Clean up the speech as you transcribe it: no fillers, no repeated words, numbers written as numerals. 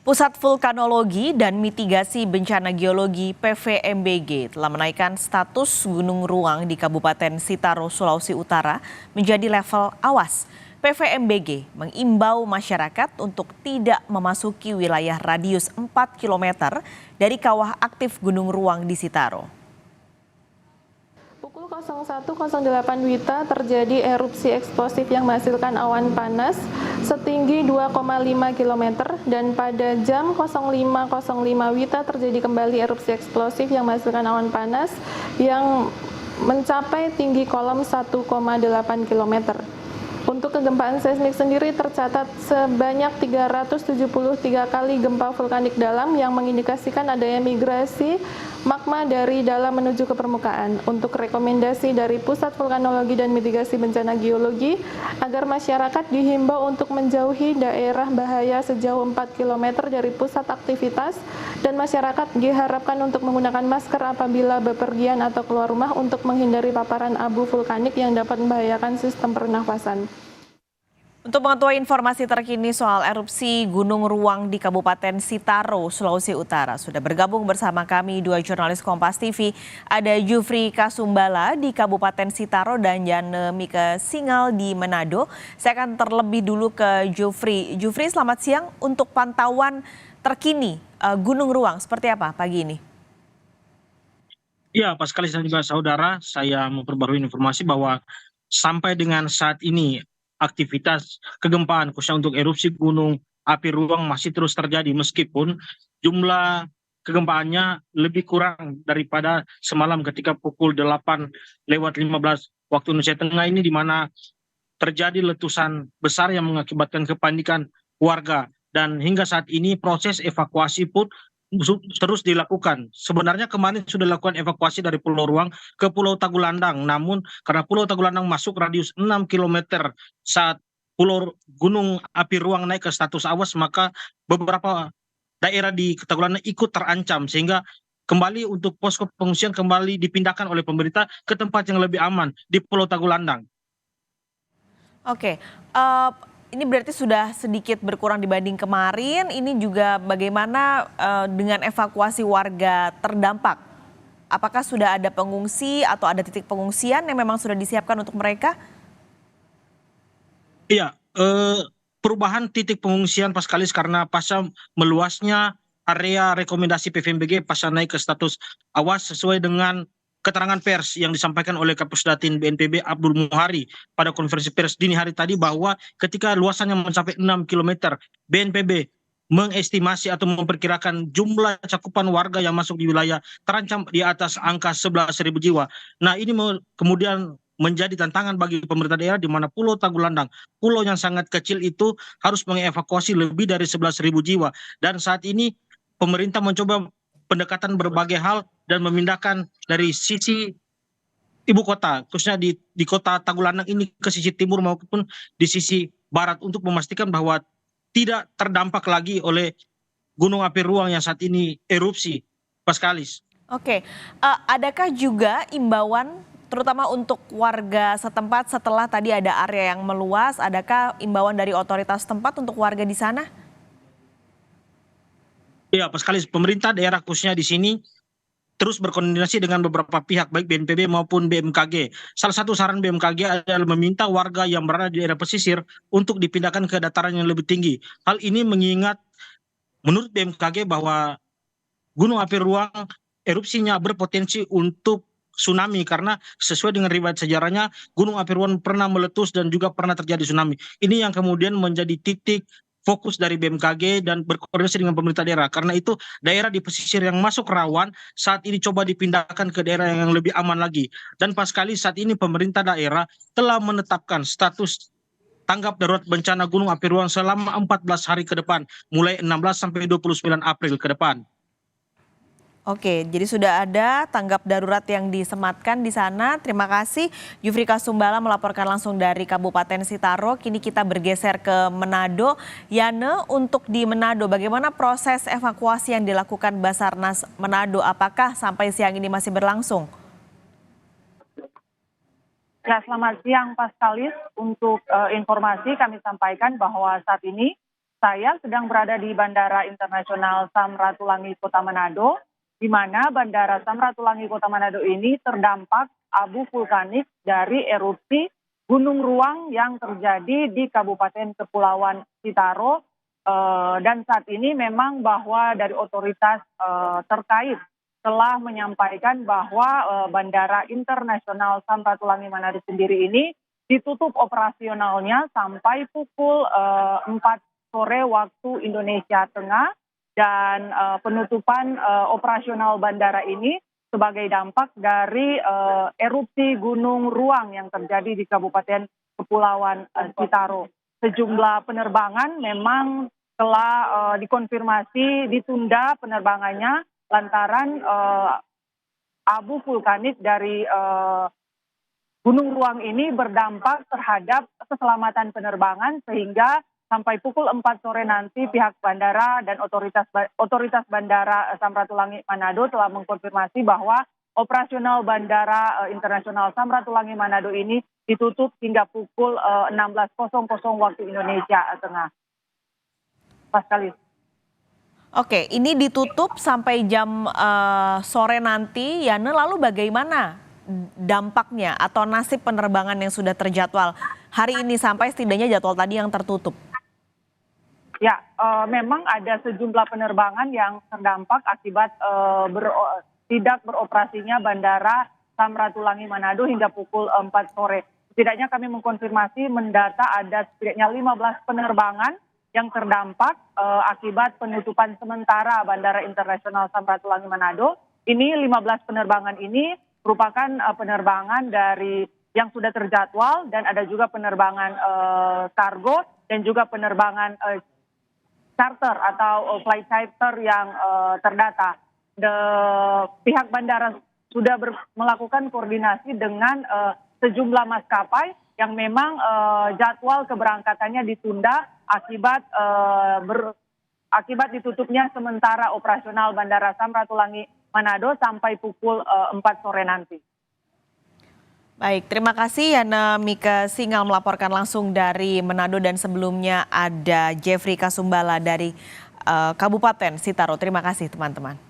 Pusat Vulkanologi dan Mitigasi Bencana Geologi (PVMBG) telah menaikkan status gunung ruang di Kabupaten Sitaro, Sulawesi Utara menjadi level awas. PVMBG mengimbau masyarakat untuk tidak memasuki wilayah radius 4 km dari kawah aktif gunung ruang di Sitaro. Pukul 01.08 WITA terjadi erupsi eksplosif yang menghasilkan awan panas setinggi 2,5 km dan pada jam 05.05 WITA terjadi kembali erupsi eksplosif yang menghasilkan awan panas yang mencapai tinggi kolom 1,8 km. Untuk kegempaan seismik sendiri tercatat sebanyak 373 kali gempa vulkanik dalam yang mengindikasikan adanya migrasi magma dari dalam menuju ke permukaan. Untuk rekomendasi dari Pusat Vulkanologi dan Mitigasi Bencana Geologi agar masyarakat dihimbau untuk menjauhi daerah bahaya sejauh 4 km dari pusat aktivitas dan masyarakat diharapkan untuk menggunakan masker apabila bepergian atau keluar rumah untuk menghindari paparan abu vulkanik yang dapat membahayakan sistem pernafasan. Untuk mengetahui informasi terkini soal erupsi Gunung Ruang di Kabupaten Sitaro, Sulawesi Utara, sudah bergabung bersama kami dua jurnalis Kompas TV. Ada Jufri Kasumbala di Kabupaten Sitaro dan Yane Mika Singal di Manado. Saya akan terlebih dulu ke Jufri. Jufri, selamat siang. Untuk pantauan terkini Gunung Ruang seperti apa pagi ini? Ya, Pak sekali dan juga saudara, saya memperbarui informasi bahwa sampai dengan saat ini aktivitas kegempaan khususnya untuk erupsi gunung api ruang masih terus terjadi meskipun jumlah kegempaannya lebih kurang daripada semalam ketika pukul 8:15 waktu Indonesia Tengah ini, di mana terjadi letusan besar yang mengakibatkan kepanikan warga, dan hingga saat ini proses evakuasi pun terus dilakukan. Sebenarnya kemarin sudah dilakukan evakuasi dari Pulau Ruang ke Pulau Tagulandang, namun karena Pulau Tagulandang masuk radius 6 km saat Pulau Gunung Api Ruang naik ke status awas, maka beberapa daerah di Tagulandang ikut terancam, sehingga kembali untuk posko pengungsian kembali dipindahkan oleh pemerintah ke tempat yang lebih aman di Pulau Tagulandang. Oke, ini berarti sudah sedikit berkurang dibanding kemarin. Ini juga bagaimana dengan evakuasi warga terdampak? Apakah sudah ada pengungsi atau ada titik pengungsian yang memang sudah disiapkan untuk mereka? Iya, perubahan titik pengungsian Paskalis karena pasca meluasnya area rekomendasi PVMBG pasca naik ke status awas sesuai dengan keterangan pers yang disampaikan oleh Kapusdatin BNPB Abdul Muhari pada konferensi pers dini hari tadi, bahwa ketika luasannya mencapai 6 km, BNPB mengestimasi atau memperkirakan jumlah cakupan warga yang masuk di wilayah terancam di atas angka 11.000 jiwa. Nah, ini kemudian menjadi tantangan bagi pemerintah daerah, di mana Pulau Tagulandang, pulau yang sangat kecil itu, harus mengevakuasi lebih dari 11.000 jiwa. Dan saat ini pemerintah mencoba pendekatan berbagai hal dan memindahkan dari sisi ibu kota, khususnya di kota Tagulandang ini, ke sisi timur maupun di sisi barat, untuk memastikan bahwa tidak terdampak lagi oleh gunung api ruang yang saat ini erupsi, Paskalis. Oke, adakah juga imbauan terutama untuk warga setempat setelah tadi ada area yang meluas, adakah imbauan dari otoritas setempat untuk warga di sana? Ya, Paskalis, pemerintah daerah khususnya di sini terus berkoordinasi dengan beberapa pihak baik BNPB maupun BMKG. Salah satu saran BMKG adalah meminta warga yang berada di daerah pesisir untuk dipindahkan ke dataran yang lebih tinggi. Hal ini mengingat menurut BMKG bahwa gunung api ruang erupsinya berpotensi untuk tsunami, karena sesuai dengan riwayat sejarahnya gunung api ruang pernah meletus dan juga pernah terjadi tsunami. Ini yang kemudian menjadi titik fokus dari BMKG dan berkoordinasi dengan pemerintah daerah. Karena itu daerah di pesisir yang masuk rawan saat ini coba dipindahkan ke daerah yang lebih aman lagi. Dan pas kali saat ini pemerintah daerah telah menetapkan status tanggap darurat bencana gunung api ruang selama 14 hari ke depan, mulai 16 sampai 29 April ke depan. Oke, jadi sudah ada tanggap darurat yang disematkan di sana. Terima kasih Jufri Kasumbala melaporkan langsung dari Kabupaten Sitaro. Kini kita bergeser ke Manado. Yane, untuk di Manado, bagaimana proses evakuasi yang dilakukan Basarnas Manado? Apakah sampai siang ini masih berlangsung? Ya, selamat siang Paskalis. Untuk informasi kami sampaikan bahwa saat ini Saya sedang berada di Bandara Internasional Samratulangi Kota Manado, di mana Bandara Samratulangi Kota Manado ini terdampak abu vulkanik dari erupsi Gunung Ruang yang terjadi di Kabupaten Kepulauan Sitaro. Dan saat ini memang bahwa dari otoritas terkait telah menyampaikan bahwa Bandara Internasional Samratulangi Manado sendiri ini ditutup operasionalnya sampai pukul 4 sore waktu Indonesia Tengah, dan penutupan operasional bandara ini sebagai dampak dari erupsi Gunung Ruang yang terjadi di Kabupaten Kepulauan Sitaro. Sejumlah penerbangan memang telah dikonfirmasi ditunda penerbangannya lantaran abu vulkanik dari Gunung Ruang ini berdampak terhadap keselamatan penerbangan, sehingga sampai pukul 4 sore nanti pihak bandara dan otoritas bandara Samratulangi Manado telah mengkonfirmasi bahwa operasional Bandara Internasional Samratulangi Manado ini ditutup hingga pukul 16.00 waktu Indonesia Tengah. Paskalis. Oke, ini ditutup sampai jam sore nanti, Yana. Lalu bagaimana dampaknya atau nasib penerbangan yang sudah terjadwal hari ini sampai setidaknya jadwal tadi yang tertutup? Ya, memang ada sejumlah penerbangan yang terdampak akibat tidak beroperasinya Bandara Samratulangi Manado hingga pukul 4 sore. Setidaknya kami mengkonfirmasi mendata ada setidaknya 15 penerbangan yang terdampak akibat penutupan sementara Bandara Internasional Samratulangi Manado. Ini 15 penerbangan ini merupakan penerbangan dari yang sudah terjadwal, dan ada juga penerbangan kargo dan juga penerbangan charter atau flight charter yang terdata. Pihak bandara sudah melakukan koordinasi dengan sejumlah maskapai yang memang jadwal keberangkatannya ditunda akibat ditutupnya sementara operasional Bandara Samratulangi Manado sampai pukul 4 sore nanti. Baik, terima kasih Yana Mika Singal melaporkan langsung dari Manado, dan sebelumnya ada Jeffrey Kasumbala dari Kabupaten Sitaro. Terima kasih teman-teman.